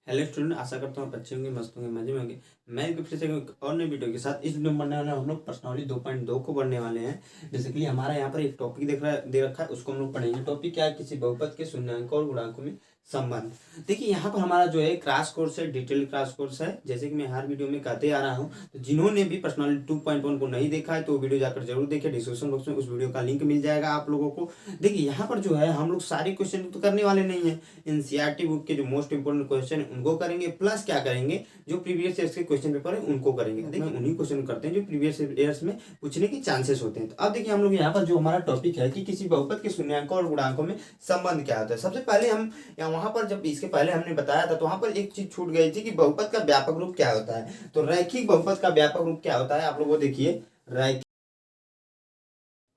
Hello student, आशा करता हूँ आप अच्छे होंगे, मस्त होंगे, मजे में होंगे। मैं एक फिर से एक और नई वीडियो के साथ इस वीडियो में पढ़ने वाले हम लोग प्रश्नावली 2.2 को पढ़ने वाले हैं। जैसे कि हमारा यहाँ पर एक टॉपिक दे रखा है, उसको हम लोग पढ़ेंगे। टॉपिक क्या है? किसी बहुपद के शून्याङ्कों और गुणांकों में संबंध। देखिए यहाँ पर हमारा जो है क्रैश कोर्स है, डिटेल क्रैश कोर्स है। जैसे कि मैं हर वीडियो में कहते आ रहा हूँ, तो जिन्होंने भी पर्सनालिटी 2.1 को नहीं देखा है तो वीडियो जाकर जरूर देखें। डिस्क्रिप्शन बॉक्स में उस वीडियो का लिंक मिल जाएगा आप लोगों को। देखिए यहाँ पर जो है हम लोग सारे क्वेश्चन तो करने वाले नहीं है। एनसीईआरटी बुक के जो मोस्ट इंपोर्टेंट क्वेश्चन उनको करेंगे, प्लस क्या करेंगे, जो प्रीवियस ईयर्स के क्वेश्चन पेपर है उनको करेंगे। देखिए उन्हीं क्वेश्चन करते हैं जो प्रीवियस ईयर्स में पूछने के चांसेस होते हैं। तो अब देखिए हम लोग यहाँ पर जो हमारा टॉपिक है कि किसी बहुपद के शून्याङ्कों और गुणांकों में संबंध क्या होता है। सबसे पहले हम वहां पर जब इसके पहले हमने बताया था तो वहां पर एक चीज छूट गई थी कि बहुपद का व्यापक रूप क्या होता है। तो रैखिक बहुपद का व्यापक रूप क्या होता है, आप लोग देखिए।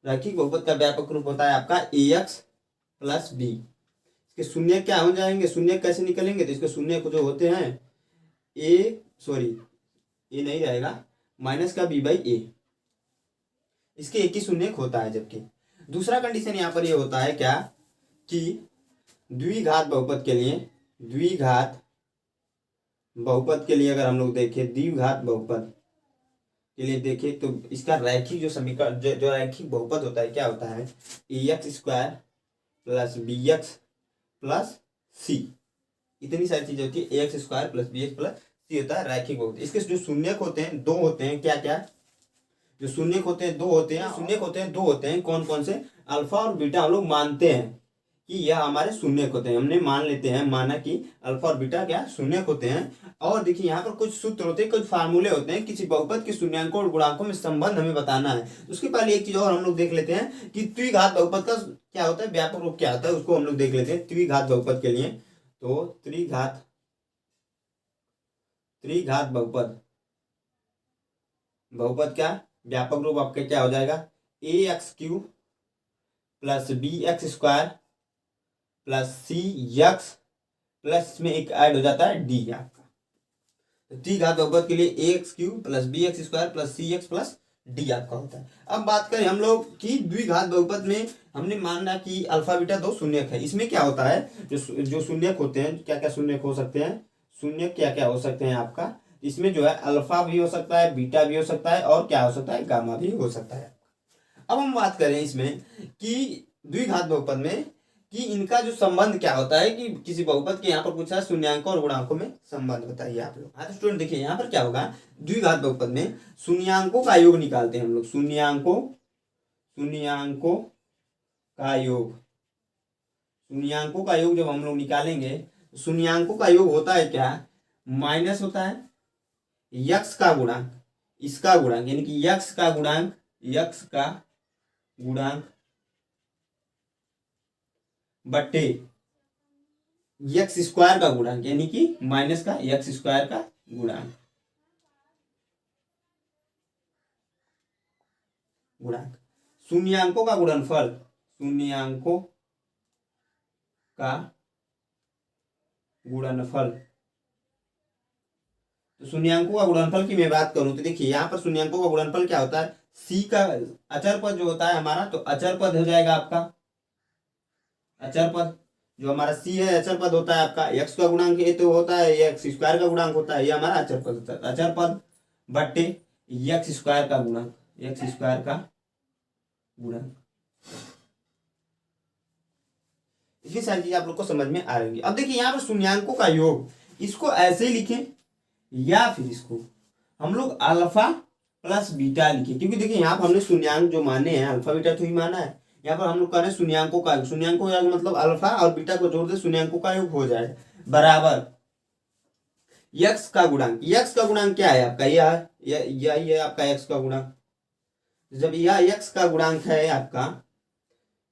रैखिक बहुपद का व्यापक रूप होता है आपका ax प्लस बी। इसके शून्य क्या हो जाएंगे, शून्य कैसे निकलेंगे? तो इसके शून्य को जो होते हैं ए नहीं रहेगा, माइनस का बी बाई ए। इसके एक ही शून्य होता है। जबकि दूसरा कंडीशन यहाँ पर ये होता है क्या कि द्विघात बहुपद के लिए अगर हम लोग देखें, द्विघात बहुपद के लिए देखें तो इसका रैखिक जो समीकरण जो रैखिक बहुपद होता है क्या होता है, ax square plus b x plus c. इतनी सारी चीजें होती है। ax square plus b x plus c होता है रैखिक बहुपद। इसके जो शून्यक होते हैं दो होते हैं, क्या क्या जो शून्यक होते हैं दो होते हैं। कौन कौन से? अल्फा और बीटा हम लोग मानते हैं कि यह हमारे शून्यक होते हैं। हमने माना कि अल्फा और बीटा क्या शून्यक होते हैं। और देखिए यहाँ पर कुछ सूत्र होते हैं, कुछ फार्मूले होते हैं। किसी बहुपद के शून्याङ्कों और गुणांकों में संबंध हमें बताना है। उसके पहले एक चीज और हम लोग देख लेते हैं कि द्विघात बहुपद का क्या होता है, व्यापक रूप क्या होता है, उसको हम लोग देख लेते हैं। द्विघात बहुपद के लिए तो त्रिघात बहुपद का व्यापक रूप आपका क्या हो जाएगा, a x cube plus b x square plus c x plus में एक ऐड हो जाता है डी आपका। तो द्विघात बहुपद के लिए a x cube plus b x square plus c x plus d आपका होता है। अब बात करें हम लोग कि द्विघात बहुपद में हमने माना कि अल्फा बीटा दो शून्यक है। इसमें क्या होता है, जो शून्यक होते हैं, क्या क्या शून्यक हो सकते हैं, शून्यक क्या क्या हो सकते हैं आपका, इसमें जो है अल्फा भी हो सकता है, बीटा भी हो सकता है और क्या हो सकता है, गामा भी हो सकता है। अब हम बात करें इसमें कि द्विघात बहुपद में कि इनका जो संबंध क्या होता है, कि किसी बहुपद के यहाँ पर पूछा है शून्याङ्कों और गुणांकों में संबंध बताइए आप लोग। हाँ तो स्टूडेंट देखिए यहाँ पर क्या होगा, द्विघात बहुपद में शून्याङ्कों का योग निकालते हैं हम लोग। शून्याङ्कों का योग जब हम लोग निकालेंगे, शून्याङ्कों का योग होता है क्या, माइनस होता है यक्स का गुणांक, इसका गुणांक, यानी कि यक्स का गुणांक बट्टे यक्स स्क्वायर का गुणांक, यानी कि माइनस का यक्स स्क्वायर का गुणांक। शून्याङ्कों का गुणनफल, तो शून्याङ्कों का गुणनफल की मैं बात करूं तो देखिए यहाँ पर शून्याङ्कों का गुणनफल क्या होता है, सी का अचर पद जो होता है हमारा, तो अचर पद हो जाएगा आपका, अचर पद जो हमारा सी है अचर पद होता है आपका। एक्स का गुणांक ये तो होता है, एक्स स्क्वायर का गुणांक होता है, ये हमारा अचर पद होता है। अचर पद बट्टे एक्स स्क्वायर का गुणांक, इतनी सारी चीजें आप लोग को समझ में आ रही। अब देखिए यहाँ पर शून्याङ्कों का योग, इसको ऐसे ही लिखें या फिर इसको हम लोग अल्फा प्लस बीटा लिखें, क्योंकि देखिए यहाँ पर हमने शून्याङ्क जो माने हैं अल्फा बीटा तो ही माना है। यहाँ पर हम लोग कह रहे हैं शून्याङ्कों का योग मतलब अल्फा और बीटा को जोड़ दे शून्याङ्कों का योग हो जाए बराबर यक्स का गुणांक क्या है आपका, यह आपका यक्स का गुणांक। जब यह यक्स का गुणांक है आपका,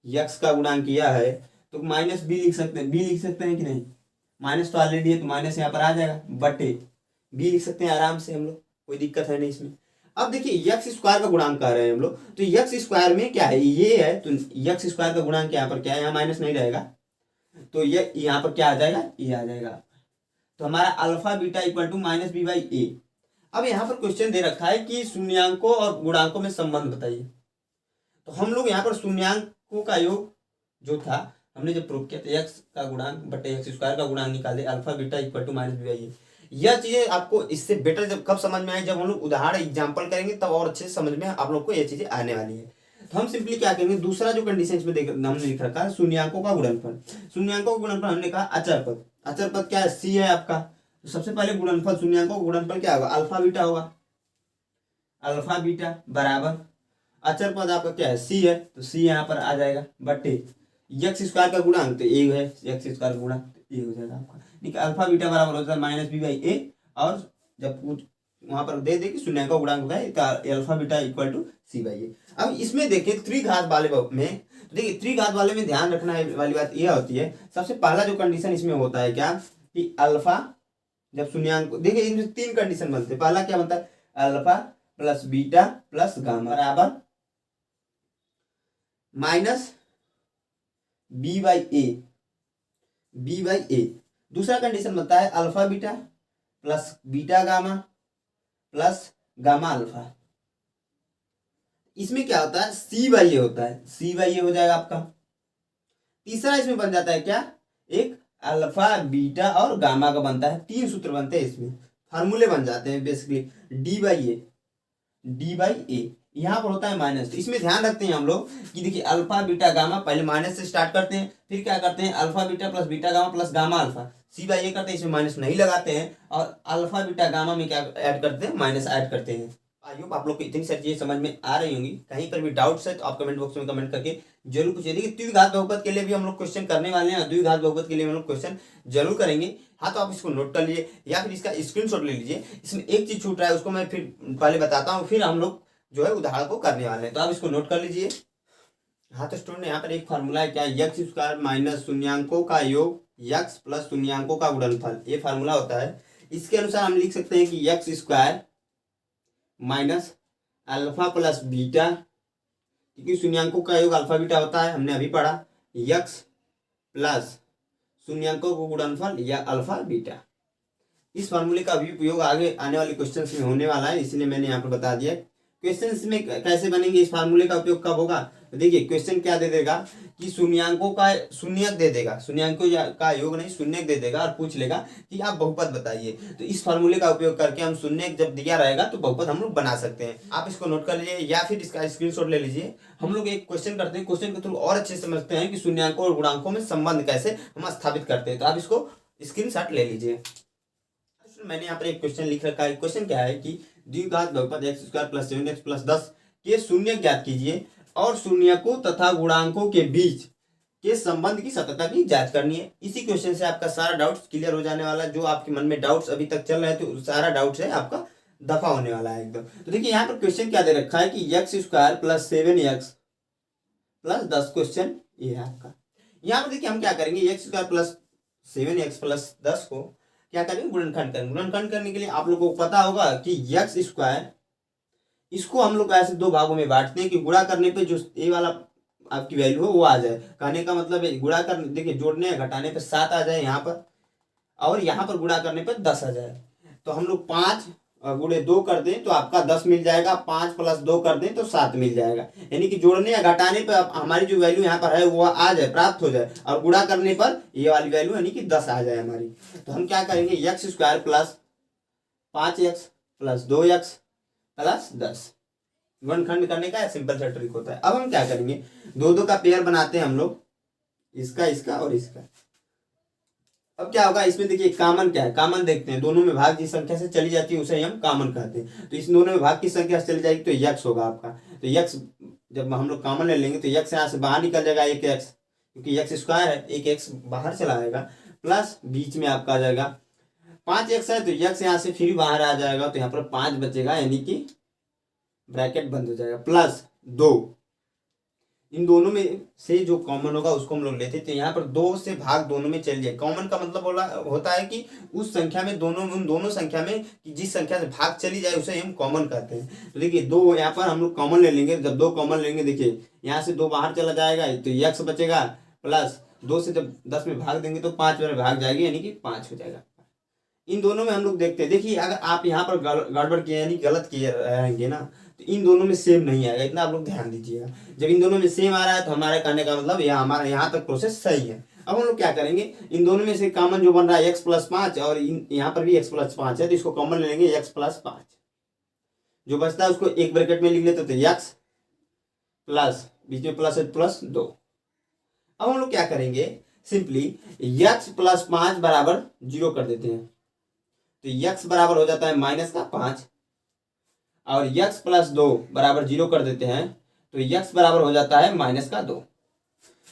यक्स का गुणांक यह है तो माइनस बी लिख सकते हैं कि नहीं, माइनस तो ऑलरेडी है तो माइनस यहाँ पर आ जाएगा, बटे बी लिख सकते हैं आराम से हम लोग, कोई दिक्कत है नहीं इसमें। अब देखिए यक्स स्क्वायर का गुणांक कर रहे हैं हम लोग, तो यक्स स्क्वायर में क्या है, ये है, तो यक्स स्क्वायर का गुणांक यहाँ पर क्या है, यहाँ माइनस नहीं रहेगा तो ये यहाँ पर क्या आ जाएगा, ये आ जाएगा। तो हमारा alpha beta equal to minus b by a. अब यहाँ पर क्वेश्चन दे रखा है कि शून्याङ्कों और गुणांकों में संबंध बताइए। तो हम लोग यहाँ पर शून्याङ्कों का योग जो था हमने जब प्रूव किया तो एक्स का गुणांक बटे एक्स स्क्वायर का गुणांक निकाले alpha beta equal to minus b by a. यह चीजें आपको इससे बेटर जब कब समझ में आए, जब हम लोग उदाहरण एग्जाम्पल करेंगे तब और अच्छे से समझ में आप लोग को ये चीजें आने वाली है। तो हम सिंपली क्या करेंगे, दूसरा जो कंडीशन इसमें हमने लिख रखा है शून्यांकों का गुणनफल। शून्यांकों का गुणनफल हमने कहा अचर पद, अचर पद क्या है, सी है आपका। तो सबसे पहले गुणनफल शून्यांकों का गुणनफल क्या होगा, अल्फा बीटा होगा, अल्फा बीटा बराबर अचर पद आपका क्या है, सी है, तो सी यहाँ पर आ जाएगा बटे एक्स स्क्वायर का गुणांक तो एक है, एक्स स्क्वायर गुणांक तो एक हो जाएगा आपका। ठीक है, अल्फा बीटा बराबर होता है माइनस बी बाई ए, और जब कुछ वहां पर दे कि शून्यांक का गुणांक होता है तो alpha beta equal to c by a. अब इसमें देखिए त्रिघात वाले में, देखिए त्रिघात वाले में ध्यान रखना वाली बात यह होती है, सबसे पहला जो कंडीशन इसमें होता है क्या कि अल्फा जब शून्यांक, देखिए इनमें तीन कंडीशन बनते हैं। पहला क्या बनता है, alpha plus beta plus gamma बराबर minus b by a, b by a. दूसरा कंडीशन बनता है alpha beta plus beta gamma plus gamma alpha. इसमें क्या होता है, सी बाई ए होता है, सी बाई ए हो जाएगा आपका। तीसरा इसमें बन जाता है क्या, एक अल्फा बीटा और गामा का बनता है, तीन सूत्र बनते हैं इसमें, फार्मूले बन जाते हैं basically, d by a, d by a. यहाँ पर होता है माइनस, तो इसमें ध्यान रखते हैं हम लोग कि देखिए अल्फा बीटा गामा पहले माइनस से स्टार्ट करते हैं, फिर क्या करते हैं alpha beta plus beta gamma plus gamma alpha, c by a करते हैं, इसमें माइनस नहीं लगाते हैं, और अल्फा बीटा गामा में क्या ऐड करते हैं, माइनस ऐड करते हैं। आई होप आप लोग को इतनी सारी चीजें समझ में आ रही होंगी। कहीं पर भी डाउट्स है तो आप कमेंट बॉक्स में कमेंट करके जरूर पूछिए। देखिए द्विघात बहुपद के लिए भी हम लोग क्वेश्चन करने वाले हैं, द्विघात बहुपद के लिए हम लोग क्वेश्चन जरूर करेंगे। हाँ, तो आप इसको नोट कर लीजिए या फिर इसका स्क्रीनशॉट ले लीजिए। इसमें एक चीज छूट रहा है, उसको मैं फिर पहले बताता हूँ, फिर हम लोग जो है उदाहरण को करने वाले हैं, तो आप इसको नोट कर लीजिए। हाँ, तो स्टूडेंट यहाँ पर एक फार्मूला है क्या, एक्स स्क्वायर माइनस शून्यांकों का योग एक्स प्लस शून्यांकों का गुणनफल, ये फार्मूला होता है। इसके अनुसार हम लिख सकते हैं कि x square minus alpha plus beta, क्योंकि शून्यांकों का योग अल्फा बीटा होता है, हमने अभी पढ़ा, एक्स प्लस शून्यांकों को गुणनफल या अल्फा बीटा। इस फार्मूले का भी उपयोग आगे आने वाले क्वेश्चंस में होने वाला है, इसलिए मैंने यहाँ पर बता दिया। क्वेश्चंस में कैसे बनेंगे, इस फार्मूले का उपयोग कब होगा, तो देखिए क्वेश्चन क्या दे देगा कि शून्यांकों का शून्यक दे देगा, शून्यांकों का योग नहीं शून्यक दे देगा, और पूछ लेगा कि आप बहुपद बताइए। तो इस फार्मूले का उपयोग करके हम शून्यक जब दिया रहेगा तो बहुपद हम लोग बना सकते हैं। आप इसको नोट कर लीजिए या फिर इसका स्क्रीनशॉट ले लीजिए। हम लोग एक क्वेश्चन करते हैं, क्वेश्चन के थ्रू और अच्छे से समझते हैं कि शून्यांकों और गुणांकों में संबंध कैसे हम स्थापित करते हैं। तो आप इसको स्क्रीनशॉट ले लीजिए। मैंने यहाँ पर एक क्वेश्चन लिख रखा है। क्वेश्चन क्या है कि द्विघात बहुपद x square plus 7x plus 10 के शून्य ज्ञात कीजिए और शून्यकों तथा गुणांकों के बीच के संबंध की सततता की जांच करनी है। इसी क्वेश्चन से आपका सारा डाउट्स क्लियर हो जाने वाला है। जो आपके मन में डाउट्स अभी तक चल रहे हैं तो सारा डाउट्स है आपका दफा होने वाला है एकदम। तो देखिए यहाँ पर क्वेश्चन क्या दे रखा है कि x square plus 7x plus 10 question ये है आपका। यहाँ पर देखिए हम क्या करेंगे, x square plus 7x plus 10 को क्या करेंगे, गुणनखंड करेंगे। गुणनखंड करने के लिए आप लोगों को पता होगा कि एक्स स्क्वायर, इसको हम लोग ऐसे दो भागों में बांटते हैं कि गुणा करने पे जो ए वाला आपकी वैल्यू है वो आ जाए। कहने का मतलब है गुणा कर, देखिए जोड़ने या घटाने पे 7 आ जाए यहाँ पर, और यहाँ पर गुणा करने पे 10 आ जाए। तो हम लोग 5 गुणे 2 कर दें तो आपका 10 मिल जाएगा, 5 प्लस 2 कर दें तो 7 मिल जाएगा। यानी कि जोड़ने या घटाने पर हमारी जो वैल्यू यहाँ पर है वो आ जाए, प्राप्त हो जाए, और गुणा करने पर ये वाली वैल्यू यानी कि 10 आ जाए हमारी। तो हम क्या करेंगे, x square plus 5x plus 2x plus 10 गुणनखंड करने का सिंपल सा ट्रिक होता है। अब हम क्या करेंगे, दो दो का पेयर बनाते हैं हम लोग, इसका इसका और इसका। अब क्या होगा इसमें, देखिए कॉमन क्या है, कॉमन देखते हैं। दोनों में भाग जिस संख्या से चली जाती है उसे हम कॉमन कहते हैं। तो इस दोनों में भाग किस संख्या से चली जाएगी तो x होगा आपका। तो x जब हम लोग कॉमन ले लेंगे तो x यहाँ से बाहर निकल जाएगा, एक x, क्योंकि x स्क्वायर है, एक x बाहर चला आएगा, प्लस बीच में आपका आ जाएगा 5x है तो x यहाँ से फिर बाहर आ जाएगा, तो यहाँ पर 5 बचेगा, यानी कि ब्रैकेट बंद हो जाएगा, प्लस 2। इन दोनों में से जो कॉमन होगा उसको हम लोग लेते हैं। तो यहाँ पर 2 से भाग दोनों में चल जाए। कॉमन का मतलब होता है कि उस संख्या में उन दोनों संख्या में कि जिस संख्या से भाग चली जाए उसे हम कॉमन कहते हैं। तो देखिए 2 यहाँ पर हम लोग कॉमन ले लेंगे। जब 2 कॉमन लेंगे, देखिए यहाँ से 2 बाहर चला जाएगा तो x बचेगा, प्लस 2 से जब 10 में भाग देंगे तो 5 में भाग जाएगी, यानी कि 5 हो जाएगा। इन दोनों में हम लोग देखते हैं। देखिए अगर आप यहाँ पर गड़बड़ किए यानी गलत किए रहेंगे ना, तो इन दोनों में सेम नहीं आएगा, इतना आप लोग ध्यान दीजिएगा। जब इन दोनों में सेम आ रहा है तो हमारे कहने का मतलब यह हमारा यहाँ तक प्रोसेस सही है। अब हम लोग क्या करेंगे, इन दोनों में से कॉमन जो बन रहा है x+5 और यहाँ पर भी x+5 है, तो इसको कॉमन ले लेंगे x+5। जो बचता है उसको एक ब्रैकेट में लिख लेते थे x प्लस, बीच में प्लस है +2। अब हम लोग क्या करेंगे, सिंपली x+5 बराबर 0 कर देते हैं, तो x बराबर हो जाता है -5 और x+2 बराबर 0 कर देते हैं, तो x बराबर हो जाता है -2।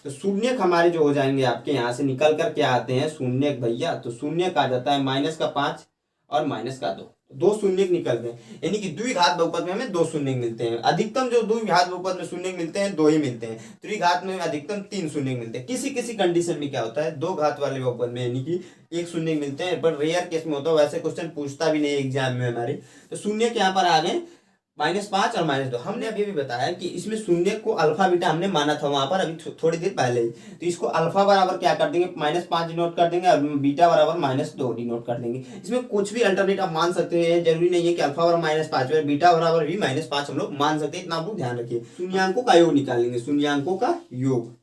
तो शून्यक हमारे जो हो जाएंगे आपके यहाँ से निकल कर क्या आते हैं शून्यक भैया, तो शून्यक आ जाता है -5 और -2, दो शून्यक निकल गए। यानी कि द्विघात बहुपद में हमें दो शून्यक मिलते हैं। अधिकतम जो द्विघात बहुपद में शून्यक मिलते हैं 2 ही मिलते हैं, त्रिघात में अधिकतम 3 शून्यक मिलते हैं। किसी किसी कंडीशन में क्या होता है 2 घात वाले बहुपद में यानी कि 1 शून्यक मिलते हैं, पर रेयर केस में होता है, वैसे क्वेश्चन पूछता भी नहीं एग्जाम में हमारे। तो शून्यक यहाँ पर आ गए -5 और -2। हमने अभी भी बताया कि इसमें शून्य को अल्फा बीटा हमने माना था वहां पर अभी थोड़ी देर पहले ही, तो इसको अल्फा बराबर क्या कर देंगे -5 डिनोट कर देंगे और बीटा बराबर -2 डिनोट कर देंगे। इसमें कुछ भी अल्टरनेट आप मान सकते हैं, जरूरी नहीं है कि अल्फा बराबर -5 और बीटा बराबर भी -5 हम लोग मान सकते हैं, इतना आप लोग ध्यान रखिए। शून्यांकों का योग निकालेंगे, शून्यांकों का योग,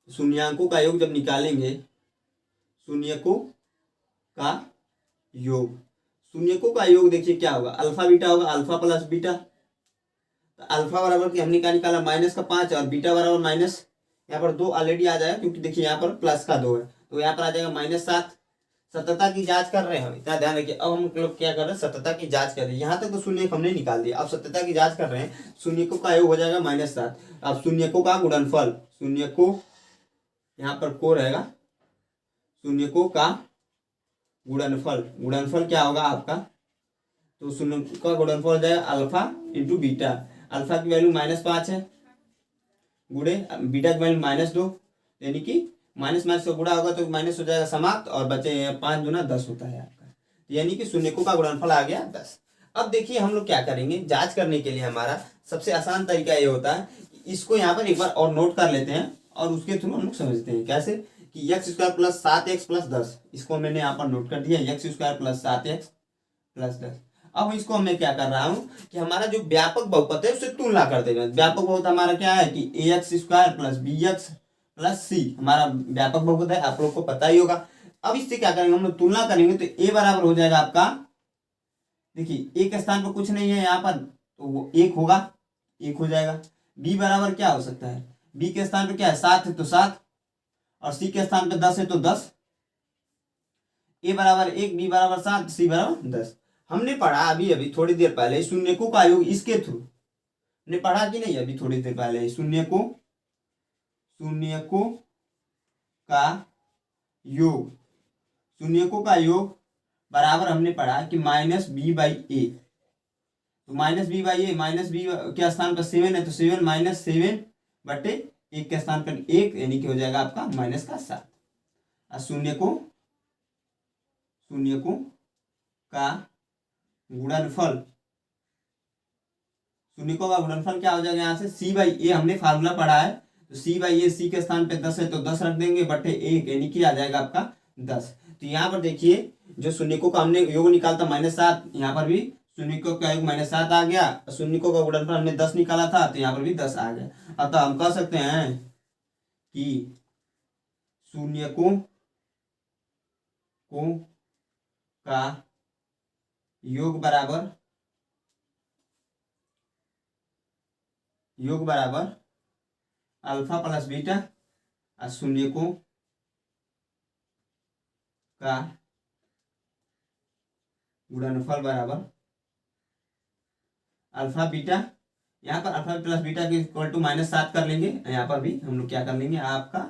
शून्यांकों का योग जब निकालेंगे, शून्यकों का योग, शून्यकों का योग देखिए क्या होगा, अल्फा बीटा होगा, अल्फा प्लस बीटा। तो अल्फा बराबर की हमने क्या निकाला -5 और बीटा बराबर माइनस, यहाँ पर 2 ऑलरेडी आ जाएगा क्योंकि देखिए यहाँ पर प्लस का 2 है, तो यहाँ पर आ जाएगा -7। सत्यता की जांच कर रहे हैं हम, इतना ध्यान रखिए। अब हम लोग क्या कर रहे हैं, सत्यता की जांच कर रहे हैं। यहाँ तक तो शून्य हमने निकाल दिया, अब सत्यता की जांच कर रहे हैं। शून्यकों का योग हो जाएगा -7। अब शून्यकों का गुणनफल, शून्यकों यहाँ पर को रहेगा, शून्यकों का गुणनफल, गुणनफल क्या होगा आपका, तो शून्य का गुणनफल हो जाएगा अल्फा इंटू बीटा। अल्फा की वैल्यू -5 है, गुणे बीटा की वैल्यू -2, यानी कि माइनस माइनस का गुणा होगा तो माइनस हो जाएगा समाप्त, और बचे 5 दूना 10 होता है आपका, यानी कि शून्यकों का गुणनफल आ गया 10। अब देखिए हम लोग क्या करेंगे, जांच करने के लिए हमारा सबसे आसान तरीका ये होता है कि इसको यहाँ पर एक बार और नोट कर लेते हैं और उसके थ्रू हम लोग समझते हैं कैसे, कि x² + 7x + 10, इसको मैंने यहाँ पर नोट कर दिया, x² + 7x + 10। अब इसको मैं क्या कर रहा हूँ कि हमारा जो व्यापक बहुपद है उससे तुलना कर देंगे। व्यापक बहुपद हमारा क्या है कि ax² + bx + c हमारा व्यापक बहुपद है, आप लोग को पता ही होगा। अब इससे क्या करेंगे, हम लोग तुलना करेंगे, तो a बराबर हो जाएगा आपका, देखिए a के स्थान पर कुछ नहीं है यहाँ पर, तो वो 1 होगा, 1 हो जाएगा। b बराबर क्या हो सकता है, b के स्थान पर क्या है 7 है तो 7, और c के स्थान पर 10 है तो 10। a बराबर 1, b बराबर 7, c बराबर 10। हमने पढ़ा अभी अभी थोड़ी देर पहले शून्यकों का योग, इसके थ्रू हमने पढ़ा कि नहीं अभी थोड़ी देर पहले, शून्यकों का योग, शून्यकों का योग बराबर हमने पढ़ा कि -b/a, तो -b/a, -b के स्थान पर 7 है तो 7 -7/1 के स्थान पर 1, यानी कि हो जाएगा आपका -7। शून्यकों का गुणनफल, शून्यकों का गुणनफल क्या हो जाएगा, यहाँ से c/a हमने फार्मूला पढ़ा है, तो c/a, c के स्थान पे 10 है तो 10 रख देंगे बटे 1, यानी कि आ जाएगा आपका 10। तो यहाँ पर देखिए जो शून्यकों का हमने योग निकालता -7, यहाँ पर भी शून्यकों का योग -7 आ गया, शून्यकों का गुणनफल हमने 10 निकाला था तो यहाँ पर भी 10 आ गया। अब तो हम कह सकते हैं कि शून्यकों का योग बराबर अल्फा प्लस बीटा, और शून्यकों का गुणनफल बराबर अल्फा बीटा, यहाँ पर अल्फा प्लस बीटा के इक्वल टू -7 कर लेंगे, यहाँ पर भी हम लोग क्या कर लेंगे आपका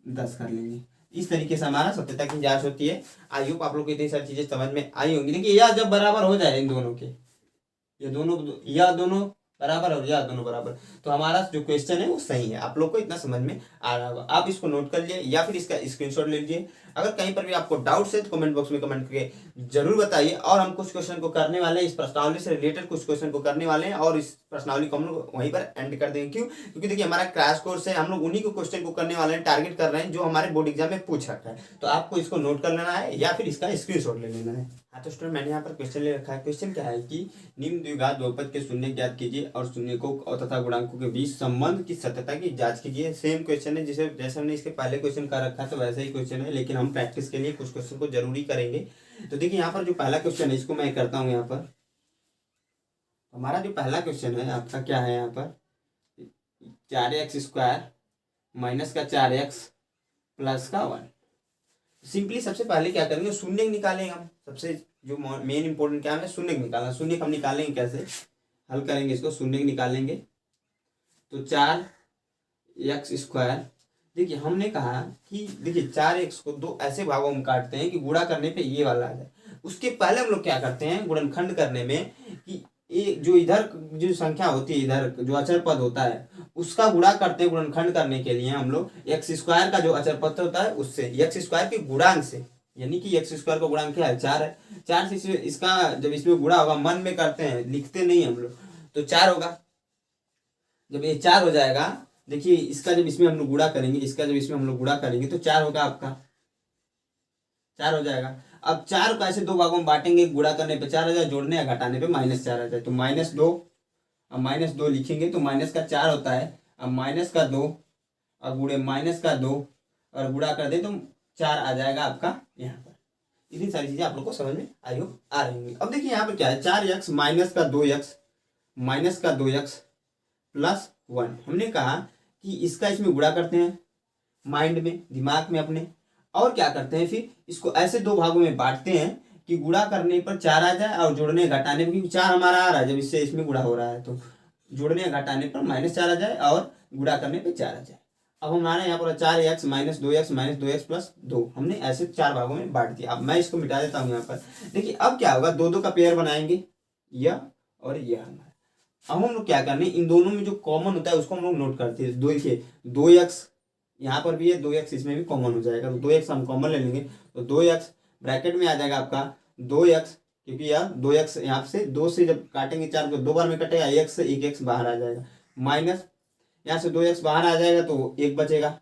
10 कर लेंगे। इस तरीके से हमारा सत्यता की जांच होती है। आई होप आप लोग को इतनी सारी चीजें समझ में आई होंगी। देखिए यह जब बराबर हो जाए इन दोनों के, ये दोनों, यह दोनों बराबर और यह दोनों बराबर, तो हमारा जो क्वेश्चन है वो सही है। आप लोग को इतना समझ में आ रहा होगा, आप इसको नोट कर लीजिए या फिर इसका स्क्रीनशॉट ले लीजिए। अगर कहीं पर भी आपको डाउट्स है तो कमेंट बॉक्स में कमेंट करके जरूर बताइए। और हम कुछ क्वेश्चन को करने वाले हैं, इस प्रश्नावली से रिलेटेड कुछ क्वेश्चन को करने वाले हैं और इस प्रश्नावली को हम लोग वहीं पर एंड कर देंगे। क्यों? क्योंकि देखिए हमारा क्रैश कोर्स है, हम लोग उन्हीं को क्वेश्चन को करने वाले हैं, टारगेट कर रहे हैं जो हमारे बोर्ड एग्जाम में पूछ रखा है। तो आपको इसको नोट कर लेना है या फिर इसका स्क्रीनशॉट ले लेना है। हाँ तो स्टूडेंट मैंने यहाँ पर क्वेश्चन ले रखा है। क्वेश्चन क्या है कि निम्न द्विघात बहुपद के शून्य ज्ञात कीजिए और शून्यकों और तथा गुणांकों के बीच संबंध की सत्यता की जांच कीजिए। सेम क्वेश्चन है जैसे हमने इसके पहले क्वेश्चन कर रखा है, तो वैसा ही क्वेश्चन है, लेकिन हम प्रैक्टिस के लिए कुछ क्वेश्चन को जरूरी करेंगे। तो देखिए यहाँ पर जो पहला क्वेश्चन है इसको मैं करता हूँ। यहाँ पर हमारा जो पहला क्वेश्चन है आपका क्या है, यहाँ पर 4x² माइनस का 4x प्लस का 1। सिंपली सबसे पहले क्या करेंगे, शून्य निकालेंगे हम। सबसे जो मेन इंपॉर्टेंट क्या है, शून्य निकालना। शून्य हम निकालेंगे कैसे, हल करेंगे इसको, शून्य निकालेंगे तो 4x²। देखिए हमने कहा कि देखिए 4x को दो ऐसे भागों में काटते हैं कि गुणा करने पे ये वाला आ जाए। उसके पहले हम लोग क्या करते हैं गुणनखंड करने में कि एक जो इधर जो संख्या होती है, इधर जो अचर पद होता है उसका गुणा करते हैं। गुणनखंड करने के लिए हम लोग x² का जो अचर पद होता है उससे x² के गुणांक से, यानी कि x² का गुणांक क्या है 4 है। 4 से इसका जब इसमें गुणा होगा, मन में करते हैं लिखते नहीं हम लोग, तो 4 होगा। जब ये 4 हो जाएगा, देखिए इसका जब इसमें हम लोग गुणा करेंगे, इसका जब इसमें हम लोग गुणा करेंगे तो 4 होगा, आपका 4 हो जाएगा। अब 4 को ऐसे दो भागों में बांटेंगे, गुणा करने पे 4 आ जाए, जोड़ने या घटाने पे -4 आ जाए तो -2। अब -2 लिखेंगे तो माइनस का 4 होता है। अब माइनस का 2 और गुणे -2 और गुणा कर दे तो 4 आ जाएगा आपका यहाँ पर। इतनी सारी चीजें आप लोग को समझ में आ रही होंगी। अब देखिए यहाँ पर क्या है, 4x माइनस का 2x प्लस 1। हमने कहा कि इसका इसमें गुणा करते हैं माइंड में, दिमाग में अपने, और क्या करते हैं फिर इसको ऐसे दो भागों में बांटते हैं कि गुणा करने पर 4 आ जाए और जोड़ने घटाने पर, क्योंकि 4 हमारा आ रहा है जब इससे इसमें गुणा हो रहा है, तो जोड़ने घटाने पर -4 आ जाए और गुणा करने पर 4 आ जाए। अब हमारे यहाँ पर 4x माइनस 2x प्लस 2 हमने ऐसे 4 भागों में बांट दिया। अब मैं इसको मिटा देता हूँ यहाँ पर। देखिए अब क्या होगा, दो का पेयर बनाएंगे, यह और यह हमारा। अब हम लोग क्या करने, इन दोनों में जो कॉमन होता है उसको हम लोग नोट करते हैं। देखिए 2x यहाँ पर भी है, 2x इसमें भी कॉमन हो जाएगा, तो 2x हम कॉमन ले लेंगे तो 2x ब्रैकेट में आ जाएगा आपका 2x, क्योंकि यह 2x यहाँ से 2 से जब काटेंगे 4 को 2 बार में कटेगा, x से 1x बाहर आ जाएगा, माइनस यहाँ से 2x बाहर आ जाएगा तो 1 बचेगा,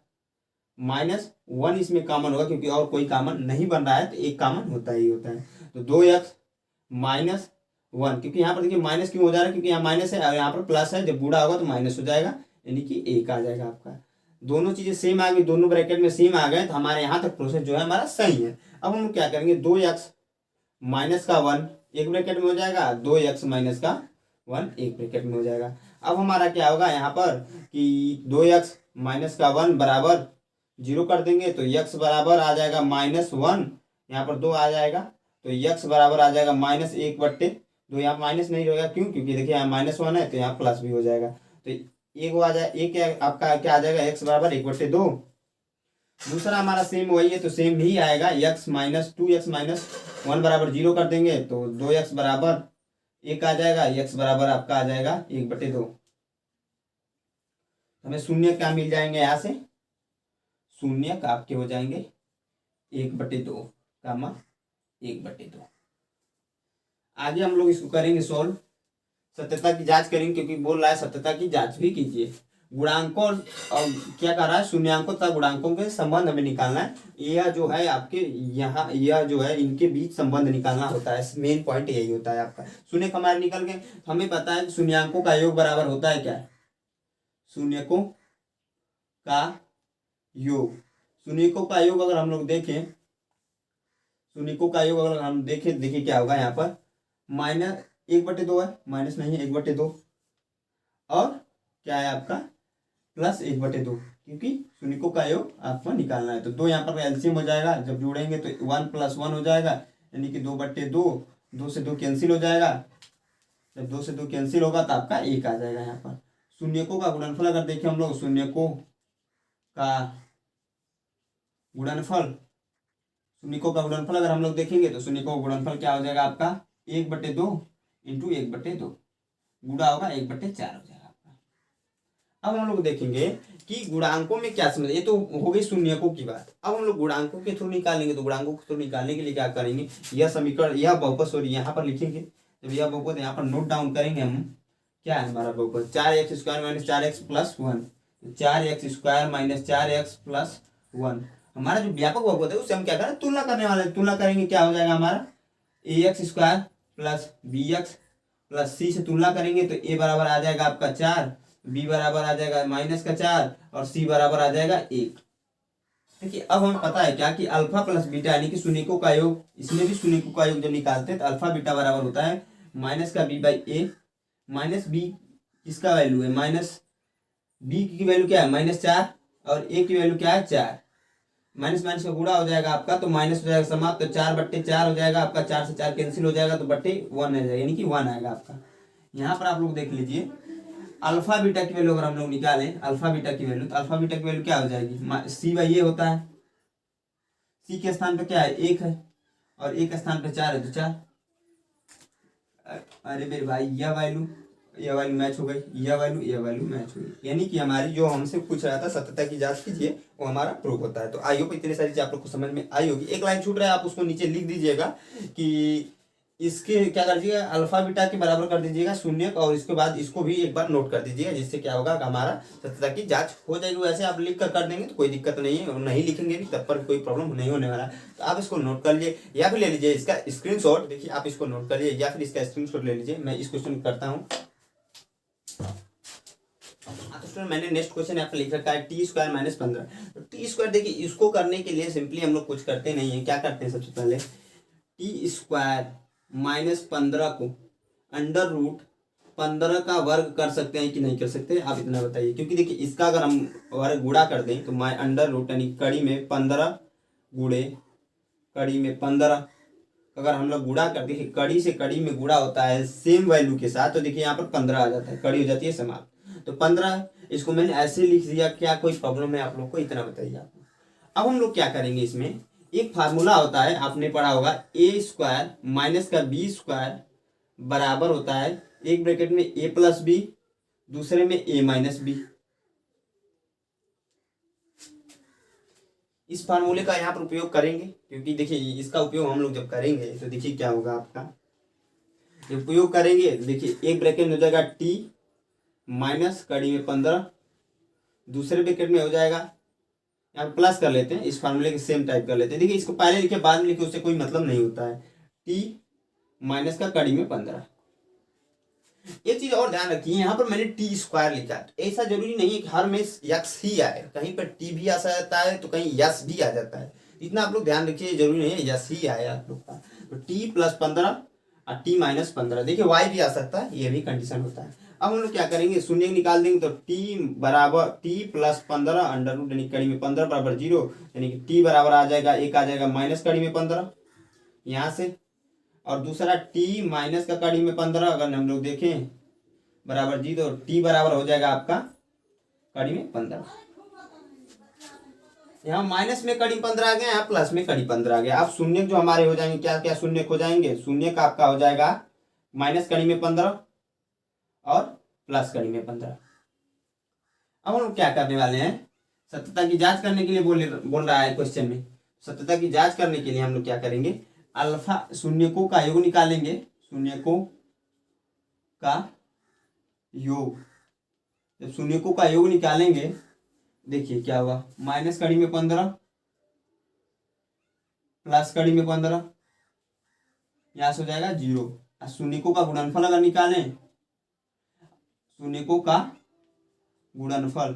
-1 इसमें कॉमन होगा क्योंकि और कोई कॉमन नहीं बन रहा है, तो एक कॉमन होता ही होता है। तो 2x -1, क्योंकि यहाँ पर देखिए माइनस क्यों हो जा रहा है, क्योंकि यहाँ माइनस है और यहाँ पर प्लस है, जब गुणा होगा तो माइनस हो जाएगा, यानी कि 1 आ जाएगा आपका। दोनों चीजें सेम आ गई, दोनों ब्रैकेट में सेम आ गए, तो हमारे यहाँ तक प्रोसेस जो है हमारा सही है। अब हम लोग क्या करेंगे, 2x माइनस का 1 एक ब्रैकेट में हो जाएगा, 2x माइनस का 1 एक ब्रैकेट में हो जाएगा। अब हमारा क्या होगा यहाँ पर कि 2x माइनस का 1 बराबर 0 कर देंगे तो x बराबर आ जाएगा -1, यहाँ पर 2 आ जाएगा, तो x बराबर आ जाएगा -1/2। यहाँ माइनस नहीं रहेगा, क्यों, क्योंकि देखिए यहाँ -1 है तो यहाँ प्लस भी हो जाएगा, तो एक वो आ जाए, एक आपका क्या आ जाएगा, x बराबर 1/2। दूसरा हमारा सेम वही है तो सेम ही आएगा, x माइनस 2x माइनस 1 बराबर 0 कर देंगे तो 2x बराबर 1 आ जाएगा, x बराबर आपका आ जाएगा 1/2। हमें शून्य क्या मिल जाएंगे, यहाँ से शून्य का आपके हो जाएंगे 1/2 कामा 1/2। आगे हम लोग इसको करेंगे सोल्व, सत्यता की जांच करेंगे, क्योंकि बोल रहा है सत्यता की जांच भी कीजिए। गुणांकों और क्या कर रहा है, शून्यांकों तथा गुणांकों के संबंध हमें निकालना है। यह जो है आपके यहाँ, यह जो है इनके बीच संबंध निकालना होता है, मेन पॉइंट यही होता है आपका। शून्य हमारे निकल गए, हमें पता है शून्यांकों का योग बराबर होता है क्या, शून्यकों का योग। शून्यकों का योग अगर हम लोग देखें, शून्यकों का योग अगर हम देखें, देखिए क्या होगा यहाँ पर -1/2 है, माइनस नहीं है 1/2, और क्या है आपका +1/2, क्योंकि शून्यकों का योग आपको निकालना है। तो 2 यहाँ पर एलसीएम हो जाएगा, जब जोड़ेंगे तो 1 + 1 हो जाएगा, यानी कि 2/2, 2 से 2 कैंसिल हो जाएगा, जब 2 से 2 कैंसिल होगा तो आपका 1 आ जाएगा। यहाँ पर शून्यकों का गुणनफल अगर देखें हम लोग, शून्यकों का गुणनफल, शून्यकों का गुणनफल अगर हम लोग देखेंगे तो शून्यकों का गुणनफल क्या हो जाएगा आपका 1/2 × 1/2, गुणा होगा 1/4 हो जाएगा आपका। अब हम लोग देखेंगे कि गुणांकों में क्या समझ, ये तो हो गई शून्यकों की बात। अब हम लोग गुणांकों के थ्रू निकालेंगे, तो गुणांकों के थ्रू निकालने के लिए क्या करेंगे, यह समीकरण, यह बहुपद सॉरी यहाँ पर लिखेंगे। जब यह बहुपद यहाँ पर नोट डाउन करेंगे हम, क्या है हमारा बहुपद, 4x² minus 4x plus 1, 4x² minus 4x plus 1। हमारा जो व्यापक बहुपद है उससे हम क्या करें, तुलना करने वाले, तुलना करेंगे, क्या हो जाएगा हमारा ax² plus bx plus c से तुलना करेंगे तो a बराबर आ जाएगा आपका 4, b बराबर आ जाएगा -4 और c बराबर आ जाएगा 1। देखिए अब हमें पता है क्या कि अल्फा प्लस बीटा यानी कि शून्यकों का योग, इसमें भी शून्यकों का योग जब निकालते हैं तो अल्फा बीटा बराबर होता है -b/a, -b किसका वैल्यू है, -b की वैल्यू क्या है -4 और a की वैल्यू क्या है 4, माइनस माइनस का गुणा हो जाएगा आपका तो माइनस हो जाएगा समाप्त, तो 4/4 हो जाएगा आपका, 4 से 4 कैंसिल हो जाएगा तो बट्टे 1 आ जाएगा, यानी कि 1 आएगा आपका। यहाँ पर आप लोग देख लीजिए अल्फा बीटा की वैल्यू अगर हम लोग निकालें, अल्फा बीटा की वैल्यू, तो अल्फा बीटा की वैल्यू क्या हो जाएगी, c/a होता है, c के स्थान पे क्या है 1 है और a के स्थान पे 4 है तो 4। अरे मेरे भाई यह वैल्यू मैच हो गई, यह वैल्यू मैच हो गई, यानी कि हमारी जो हमसे पूछ रहा था सत्यता की जांच कीजिए वो हमारा प्रूफ होता है। तो आई होप इतनी सारी चीजें आप लोग को समझ में आई होगी। एक लाइन छूट रहा है, आप उसको नीचे लिख दीजिएगा कि इसके क्या कर दीजिएगा, अल्फा बीटा के बराबर कर दीजिएगा शून्य, और इसके बाद इसको भी एक बार नोट कर दीजिएगा, जिससे क्या होगा हमारा सत्यता की जांच हो जाएगी। वैसे आप लिख कर देंगे तो कोई दिक्कत नहीं है, और नहीं लिखेंगे भी तब पर कोई प्रॉब्लम नहीं होने वाला। तो आप इसको नोट कर लीजिए या फिर ले लीजिए इसका स्क्रीनशॉट। देखिए आप इसको नोट कर लीजिए या फिर इसका स्क्रीनशॉट ले लीजिए। मैं इस क्वेश्चन करता हूँ। तो मैंने नेक्स्ट क्वेश्चन यहाँ पे लिख रखा है t² - 15। तो t², देखिए इसको करने के लिए सिंपली हम लोग कुछ करते नहीं है, क्या करते हैं सबसे पहले t² - 15 को √15 का वर्ग कर सकते हैं कि नहीं कर सकते, आप इतना बताइए। क्योंकि देखिए इसका अगर हम वर्ग गुणा कर दें तो √, यानी कड़ी में 15 गुणे कड़ी में 15, अगर हम लोग गुणा कर देखिए कड़ी से कड़ी में गुणा होता है सेम वैल्यू के साथ, तो देखिए यहाँ पर 15 आ जाता है, कड़ी हो जाती है समाप्त। तो 15 इसको मैंने ऐसे लिख दिया, क्या कोई प्रॉब्लम है आप लोग को, इतना बताइए आप। अब हम लोग क्या करेंगे, इसमें एक फार्मूला होता है, आपने पढ़ा होगा a² माइनस का b² बराबर होता है, एक ब्रैकेट में a प्लस b, दूसरे में a माइनस b। इस फार्मूले का यहाँ पर उपयोग करेंगे, क्योंकि देखिए इसका उपयोग हम लोग जब करेंगे तो देखिए क्या होगा आपका, जब उपयोग करेंगे देखिए एक ब्रैकेट में हो जाएगा t माइनस कड़ी में 15, दूसरे ब्रैकेट में हो जाएगा, यहाँ प्लस कर लेते हैं, इस फार्मूले के सेम टाइप कर लेते हैं। देखिए इसको पहले लिखे बाद में लिखे उससे कोई मतलब नहीं होता है, t माइनस का कड़ी में 15। एक चीज और ध्यान रखिए, यहाँ पर मैंने t² लिखा, तो ऐसा जरूरी नहीं है कि हर में x ही आए, कहीं पर t भी आ जाता है तो कहीं यस भी आ जाता है, इतना आप लोग ध्यान रखिए, जरूरी नहीं है यस ही आए आप लोग का। तो t + 15 और t - 15, देखिए y भी आ सकता है, ये भी कंडीशन होता है। अब हम लोग क्या करेंगे, शून्य निकाल देंगे तो t + 15 √ यानी कड़ी में 15 बराबर 0, यानी कि t बराबर आ जाएगा 1 आ जाएगा माइनस कड़ी में 15 यहाँ से, और दूसरा t माइनस का कड़ी में 15 अगर हम लोग देखें बराबर 0, तो t बराबर हो जाएगा आपका कड़ी में 15। यहाँ माइनस में कड़ी 15 आ गया, यहाँ प्लस में कड़ी 15 आ गया। अब शून्य जो हमारे हो जाएंगे, क्या क्या शून्य हो जाएंगे, शून्य का आपका हो जाएगा माइनस कड़ी में 15 और प्लस कड़ी में 15। अब हम लोग क्या करने वाले हैं, सत्यता की जांच करने के लिए बोल रहा है क्वेश्चन में, सत्यता की जांच करने के लिए हम लोग क्या करेंगे, अल्फा शून्यकों का योग निकालेंगे, शून्यकों का योग, जब शून्यकों का योग निकालेंगे देखिए क्या होगा, माइनस कड़ी में 15 प्लस कड़ी में 15, यहाँ से हो जाएगा 0। शून्यकों का गुणनफल अगर निकालें, शून्यकों का गुणनफल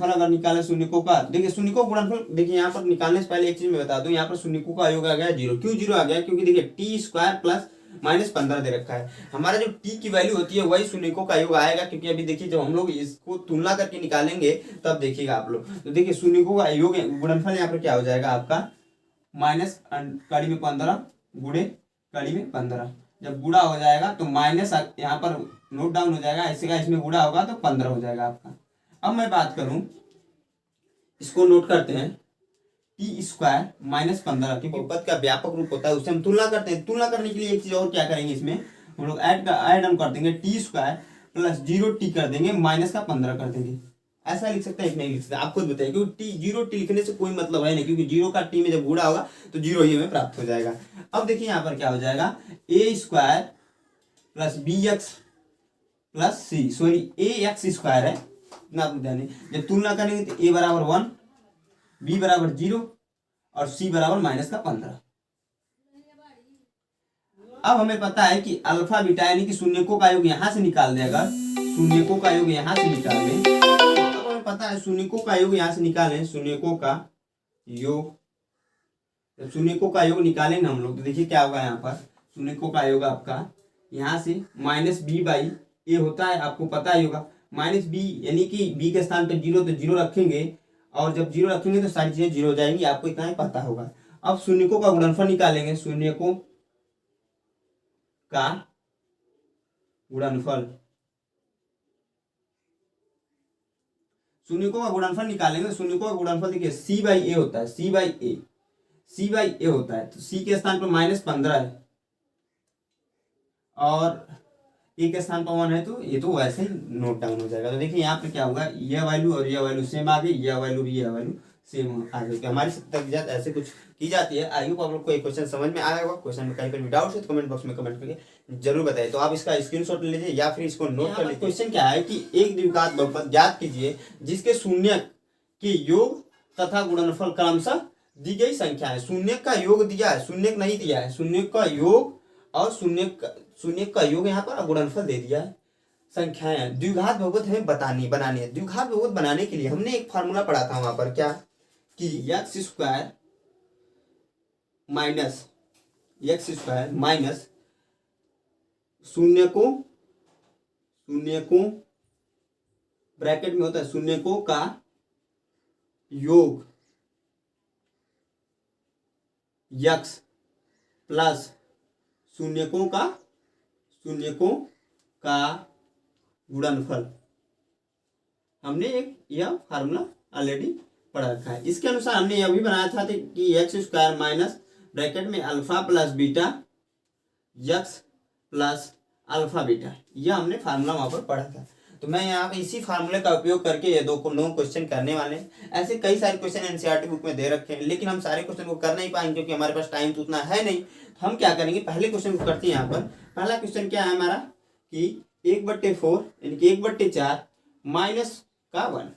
अगर निकालें शून्यकों का, देखिए शून्यकों का गुणनफल, देखिए यहाँ पर निकालने से पहले एक चीज मैं बता दूं, यहाँ पर शून्यकों का योग आ गया 0। क्यों 0 आ गया, क्योंकि देखिए t² प्लस -15 दे रखा है, हमारा जो t की वैल्यू होती है वही शून्यकों का योग आएगा। क्योंकि अभी देखिए जब हम लोग इसको तुलना करके निकालेंगे तब देखिएगा आप लोग, तो देखिए शून्यकों का योग गुणनफल यहाँ पर क्या हो जाएगा आपका, माइनस कड़ी में 15 गुणे कड़ी में 15, जब गुणा हो जाएगा तो माइनस यहाँ पर नोट डाउन हो जाएगा, ऐसे का इसमें गुणा होगा तो 15 हो जाएगा आपका। अब मैं बात करूं, इसको नोट करते हैं, t² - 15, क्योंकि पद का व्यापक रूप होता है उससे हम तुलना करते हैं। तुलना करने के लिए एक चीज और क्या करेंगे, इसमें हम लोग ऐड ऑन कर देंगे t² प्लस 0t कर देंगे माइनस का 15 कर देंगे। ऐसा लिख सकते हैं कि नहीं लिख सकते, आप खुद बताइए, क्योंकि 0t लिखने से कोई मतलब है नहीं, क्योंकि 0 का t में जब गुणा होगा तो 0 ही हमें प्राप्त हो जाएगा। अब देखिए यहाँ पर क्या हो जाएगा, a square plus b x plus c, sorry a x square है, इतना आप ध्यान दें। जब तुलना करेंगे तो a बराबर 1, b बराबर 0 और c बराबर माइनस का 15। अब हमें पता है कि अल्फा बीटा यानी कि शून्यकों का योग यहां से निकाल दे, अगर शून्यकों का योग यहां से निकाल दें, अब हमें पता है शून्यकों का योग यहां से निकालें, शून्यकों का योग, जब शून्यकों का योग निकालेंगे हम लोग तो देखिए क्या होगा, यहाँ पर शून्यकों का योग आपका यहाँ से माइनस बी बाई ए होता है, आपको पता ही होगा। माइनस बी यानी कि बी के स्थान पर 0 तो 0 रखेंगे, और जब 0 रखेंगे तो सारी चीजें 0 हो जाएंगी, आपको इतना ही पता होगा। अब शून्यकों का गुणनफल निकालेंगे, शून्यकों का गुणनफल, शून्यकों का गुणनफल निकालेंगे। शून्यकों का गुणनफल देखिए सी बाई ए होता है, सी बाई ए, सी बाई ए होता है, तो सी के स्थान पर माइनस 15 है और ए के स्थान पर 1 है, तो ये तो वैसे ही नोट डाउन हो जाएगा। तो देखिए यहाँ पे क्या होगा, यह वैल्यू और यह वैल्यू सेम आ गई, यह वैल्यू भी यह वैल्यू सेम आ गई। हमारी तक ऐसे कुछ की जाती है। आई होप आप लोग को एक क्वेश्चन समझ में आया होगा। क्वेश्चन में कहीं पर भी डाउट है तो कमेंट बॉक्स में कमेंट करके जरूर बताइए। तो आप इसका स्क्रीनशॉट ले लीजिए या फिर इसको नोट कर लीजिए। क्वेश्चन क्या है कि एक द्विघात बहुपद ज्ञात कीजिए जिसके शून्य के योग तथा गुणनफल क्रमशः दी गई संख्या है। शून्य का योग दिया है, शून्य नहीं दिया है, शून्य का योग और शून्य का योग यहाँ पर गुणनफल दे दिया है। संख्याएं द्विघात बहुपद हमें बनानी है। द्विघात बहुपद बनाने के लिए हमने एक फार्मूला पढ़ा था वहां पर, क्या कि एक्स स्क्वायर माइनस शून्य को ब्रैकेट में होता है शून्य को का योग यक्स प्लस शून्य को का गुणनफल। हमने एक यह फार्मूला ऑलरेडी पढ़ रखा है। इसके अनुसार हमने यह भी बनाया था कि एक्स स्क्वायर माइनस ब्रैकेट में alpha plus beta x plus alpha beta, यह हमने फार्मूला वहां पर पढ़ा था। तो मैं यहाँ पे इसी फार्मूले का उपयोग करके ये दो क्वेश्चन करने वाले हैं। ऐसे कई सारे क्वेश्चन एनसीईआरटी बुक में दे रखे हैं, लेकिन हम सारे क्वेश्चन को कर नहीं पाएंगे क्योंकि हमारे पास टाइम तो उतना है नहीं। तो हम क्या करेंगे, पहले क्वेश्चन को करते हैं। यहाँ पर पहला क्वेश्चन क्या है हमारा कि 1/4 यानी कि 1/4 माइनस का 1।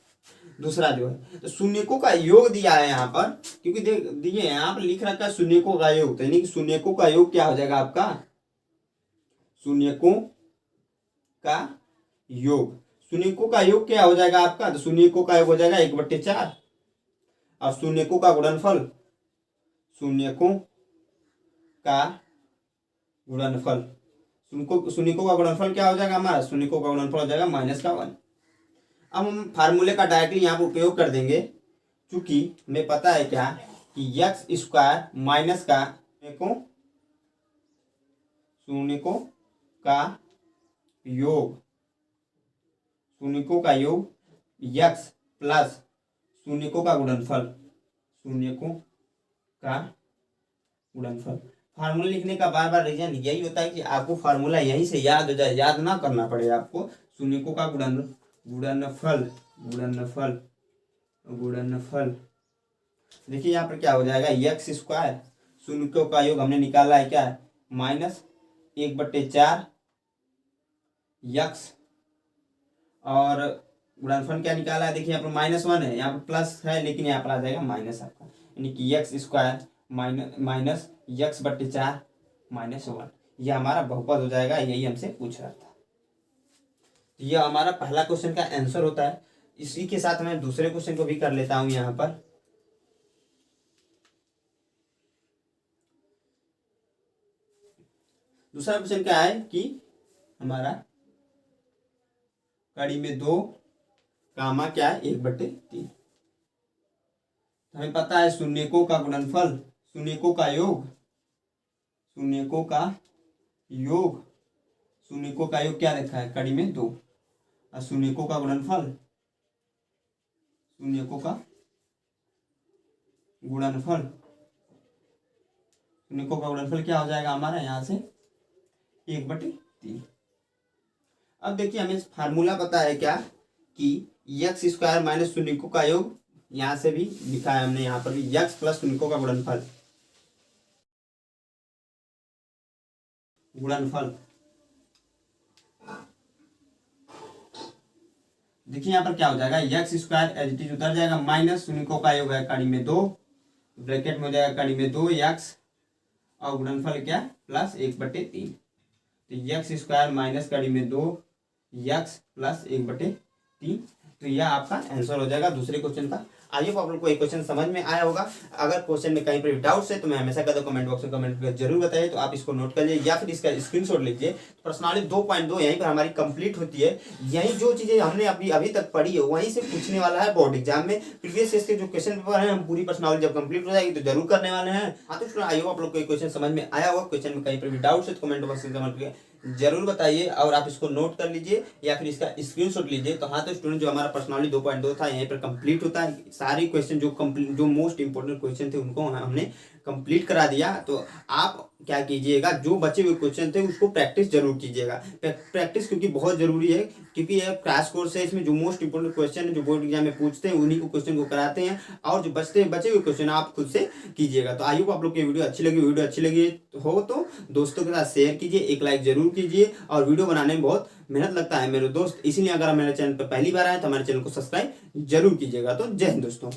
दूसरा जो है तो शून्यकों का योग दिया है यहाँ पर, क्योंकि दिए यहाँ पर लिख रखा है शून्यकों का योग, तो यानी कि शून्यकों का योग क्या हो जाएगा आपका, शून्यकों का योग, शून्यकों का योग क्या हो जाएगा आपका, तो शून्यकों का योग हो जाएगा 1/4 और शून्यकों का गुणनफल, शून्यकों का गुणनफल, शून्यकों का गुणनफल क्या हो जाएगा हमारा, शून्यकों का गुणनफल हो जाएगा माइनस का 1। अब हम फार्मूले का डायरेक्टली यहाँ पर उपयोग कर देंगे, क्योंकि हमें पता है क्या कि एक्स स्क्वायर माइनस का शून्यकों का योग, शून्यकों का योग यक्स प्लस शून्यकों का गुणनफल, शून्यकों का गुणनफल। फार्मूला लिखने का बार बार रीजन यही होता है कि आपको फार्मूला यहीं से याद हो जाए, याद ना करना पड़े आपको। शून्यकों का गुणनफल देखिए यहाँ पर क्या हो जाएगा, एक्स स्क्वायर शून्यकों का योग हमने निकाला है क्या, माइनस 1/4 यक्स और गुणनफल क्या निकाला है, देखिए यहाँ पर -1 है, यहाँ पर प्लस है लेकिन यहाँ पर आ जाएगा माइनस आपका, यानी कि एक्स स्क्वायर माइनस x/4 -1, यह हमारा बहुपद हो जाएगा। यही हमसे पूछ रहा था। तो यह हमारा पहला क्वेश्चन का आंसर होता है। इसी के साथ मैं दूसरे क्वेश्चन को भी कर लेता हूं। यहाँ पर दूसरा क्वेश्चन क्या है कि हमारा कड़ी में 2 कामा क्या है 1/3। हमें पता है शून्यकों का गुणनफल, शून्यकों का योग, शून्यकों का योग क्या रखा है कड़ी में 2 और शून्यकों का गुणनफल, शून्यकों का गुणनफल क्या हो जाएगा हमारा यहाँ से 1/3। अब देखिए हमें फार्मूला पता है क्या कि एक्स स्क्वायर माइनस शून्यकों का योग, यहाँ से भी लिखा है हमने, यहाँ पर भी एक्स प्लस शून्यकों का गुणनफल, देखिए यहाँ पर क्या हो जाएगा, x square as it is उतर जाएगा, माइनस शून्यकों का योग है कड़ी में 2, ब्रैकेट में हो जाएगा कड़ी में 2 एक्स, और गुणनफल क्या प्लस 1/3। तो एक्स स्क्वायर माइनस कड़ी में 2 एक्स प्लस 1/3, तो यह आपका आंसर हो जाएगा दूसरे क्वेश्चन का। आई होप आप लोग को एक क्वेश्चन समझ में आया होगा। अगर क्वेश्चन में कहीं पर भी डाउट्स है तो मैं हमेशा कहता हूँ कमेंट बॉक्स में कमेंट करके जरूर बताइए, तो आप इसको नोट कर लीजिए या फिर इसका स्क्रीनशॉट लीजिए। पर्सनालिटी 2.2 यहीं पर हमारी कंप्लीट होती है। यही जो चीजें हमने अभी तक पढ़ी है वहीं से पूछने वाला है बोर्ड एग्जाम में। प्रीवियस ईयर के जो क्वेश्चन पेपर है हम पूरी पर्सनालिटी जब कंप्लीट हो जाएगी तो जरूर करने वाले हैं। हाँ तो आई होप आप लोग को क्वेश्चन समझ में आया होगा। क्वेश्चन में कहीं पर भी डाउट्स है तो कमेंट बॉक्स में कमेंट करके जरूर बताइए, और आप इसको नोट कर लीजिए या फिर इसका स्क्रीनशॉट लीजिए। तो हाँ तो स्टूडेंट, जो हमारा पर्सनालिटी 2.2 था यहीं पर कंप्लीट होता है। सारी क्वेश्चन जो मोस्ट इंपोर्टेंट क्वेश्चन थे उनको हमने कंप्लीट करा दिया। तो आप क्या कीजिएगा, जो बचे हुए क्वेश्चन थे उसको प्रैक्टिस जरूर कीजिएगा। प्रैक्टिस क्योंकि बहुत जरूरी है, क्योंकि यह क्रैश कोर्स है। इसमें जो मोस्ट इंपोर्टेंट क्वेश्चन है जो बोर्ड एग्जाम में पूछते हैं उन्हीं को क्वेश्चन को कराते हैं, और जो बचे हुए क्वेश्चन आप खुद से कीजिएगा। तो आई होप आप लोग की वीडियो अच्छी लगी हो तो दोस्तों के साथ शेयर कीजिए, एक लाइक जरूर कीजिए। और वीडियो बनाने में बहुत मेहनत लगता है मेरे दोस्त, इसीलिए अगर आप मेरे चैनल पर पहली बार आए तो हमारे चैनल को सब्सक्राइब जरूर कीजिएगा। तो जय हिंद दोस्तों।